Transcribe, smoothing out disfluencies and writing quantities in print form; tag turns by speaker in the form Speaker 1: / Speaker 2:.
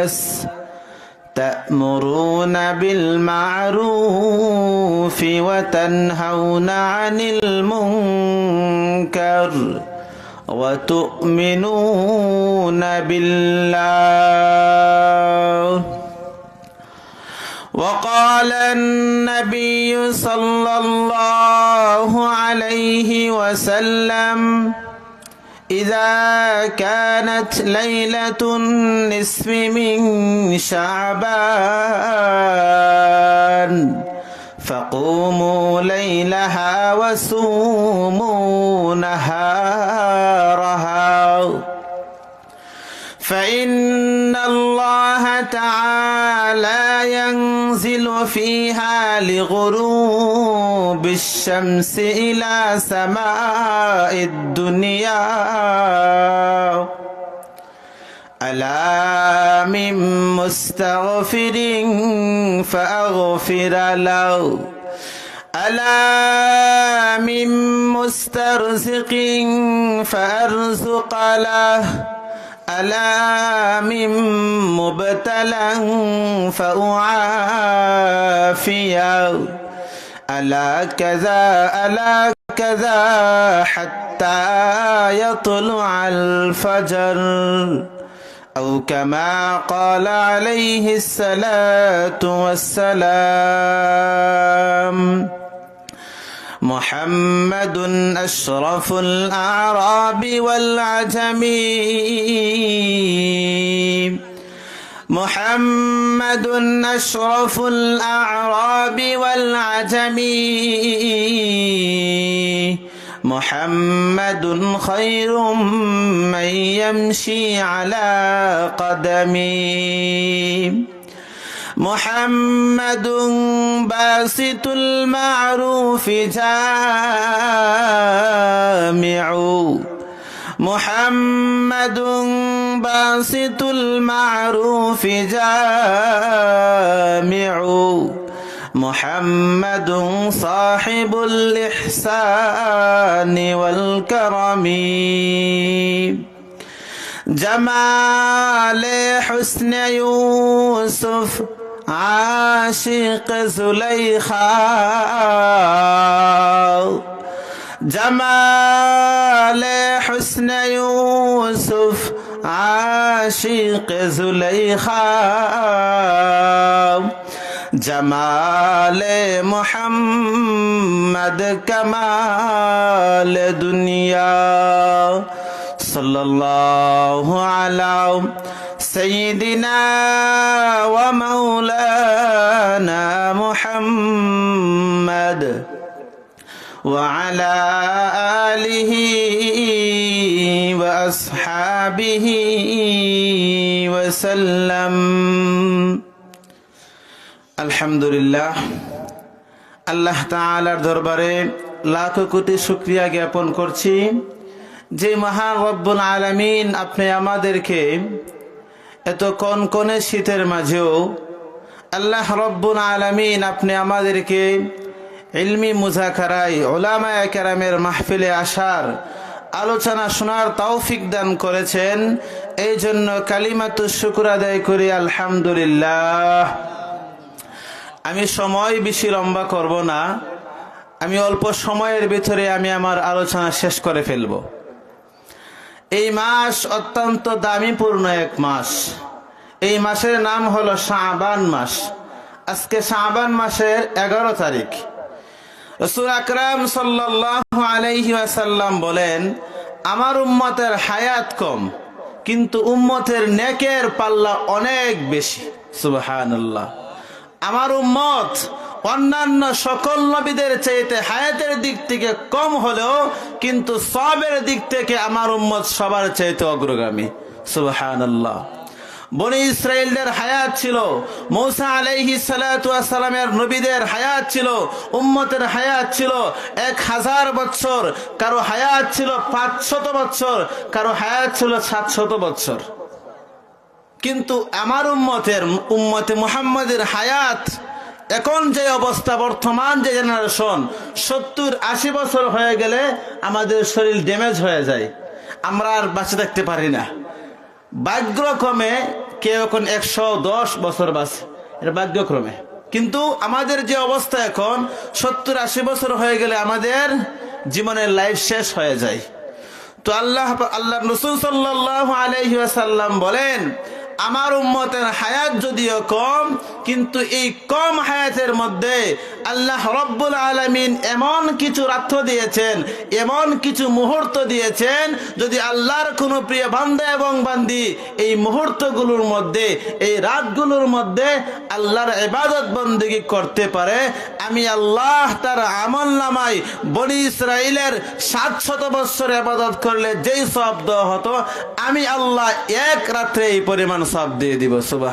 Speaker 1: الناس تأمرون بالمعروف وتنهون عن المنكر وتؤمنون بالله. وقال النبي صلى الله عليه وسلم: إذا كانت ليلة النصف من شعبان فقوموا ليلها وصوموا نهارها، فإن الله تعالى ينزل فيها لغروب الشمس إلى سماء الدنيا. ألا من مستغفر فأغفر له، ألا من مسترزق فأرزق له، ألا من مبتلى فأعافيه، ألا كذا حتى يطلع الفجر، أو كما قال عليه الصلاة والسلام. محمد أشرف الأعراب والعجم، محمد أشرف الأعراب والعجم، محمد خير من يمشي على قدمه، محمد باسط المعروف جامع، محمد باسط المعروف جامع، محمد صاحب الإحسان والكرم. جمال حسن يوسف عاشق زليخا، جمال حسن يوسف عاشق زليخا، جمال محمد كمال دنيا. صلى الله على سيدنا ومولانا محمد وعلى آله وأصحابه وسلم. আলহামদুলিল্লাহ, আল্লাহ তাআলার দরবারে লাখ কোটি শুকরিয়া জ্ঞাপন করছি যে মহান রব্বুল আলামিন আপনি আমাদেরকে এত কনকনে শীতের মাঝেও আল্লাহ রব্বুল আলামিন আপনি আমাদেরকে ইলমি মুযাকারায় উলামায়ে কেরামের মাহফিলে আসার, আলোচনা শোনার তৌফিক দান করেছেন। এই জন্য কালিমাতুশ শুকর আদায় করি আলহামদুলিল্লাহ। আমি সময় বেশি লম্বা করব না, আমি অল্প সময়ের ভিতরে আমি আমার আলোচনা শেষ করে ফেলব। এই মাস অত্যন্ত দামিপূর্ণ এক মাস। এই মাসের নাম হলো শাবান মাস। আজকে শাবান মাসের 11 তারিখ। রাসূল আকরাম সাল্লাল্লাহু আলাইহি ওয়াসাল্লাম বলেন, আমার উম্মতের হায়াত কম কিন্তু উম্মতের নেকের পাল্লা অনেক বেশি। সুবহানাল্লাহ। আমার উম্মত অন্যান্য সকল নবীদের চাইতে হায়াতের দিক থেকে কম হলেও কিন্তু সওয়াবের দিক থেকে আমার উম্মত সবার চাইতে অগ্রগামী। সুবহানাল্লাহ। বনি ইসরাইলদের হায়াত ছিল, মূসা আলাইহিস সালাতু ওয়াস সালামের নবীদের হায়াত ছিল, উম্মতের হায়াত ছিল 1000 বছর, কারো হায়াত ছিল 500 বছর, কারো হায়াত ছিল 700 বছর। কিন্তু আমার উম্মতে মুহাম্মাদের হায়াত এখন যে অবস্থা, বর্তমান যে জেনারেশন 70-80 বছর হয়ে গেলে আমাদের শরীর ড্যামেজ হয়ে যায়, আমরা আর বাঁচে থাকতে পারি না। ভাগ্যক্রমে কেউ এখন 110 বছর বাঁচে, এটা ভাগ্যক্রমে। কিন্তু আমাদের যে অবস্থা এখন 70-80 বছর হয়ে গেলে আমাদের জীবনের লাইফ শেষ হয়ে যায়। তো আল্লাহ রাসূল সাল্লাল্লাহু আলাইহি ওয়াসাল্লাম বলেন, আমার উম্মতের হায়াত যদিও কম, কিন্তু এই কম হায়াতের মধ্যে আল্লাহ রব্বুল আলামিন এমন কিছু রাত্র দিয়েছেন, এমন কিছু মুহূর্ত দিয়েছেন, যদি আল্লাহর কোনো প্রিয় বান্দা এবং বান্দি এই মুহূর্তগুলোর মধ্যে, এই রাতগুলোর মধ্যে আল্লাহর ইবাদত বন্দেগী করতে পারে, আমি আল্লাহ তার আমলনামায় বনি ইসরাইলের 700 বছর ইবাদত করলে যেই সওয়াব দেওয়া হতো, আমি আল্লাহ এক রাত্রে এই পরিমাণ সওয়াব দিয়ে দিব। সুবহান।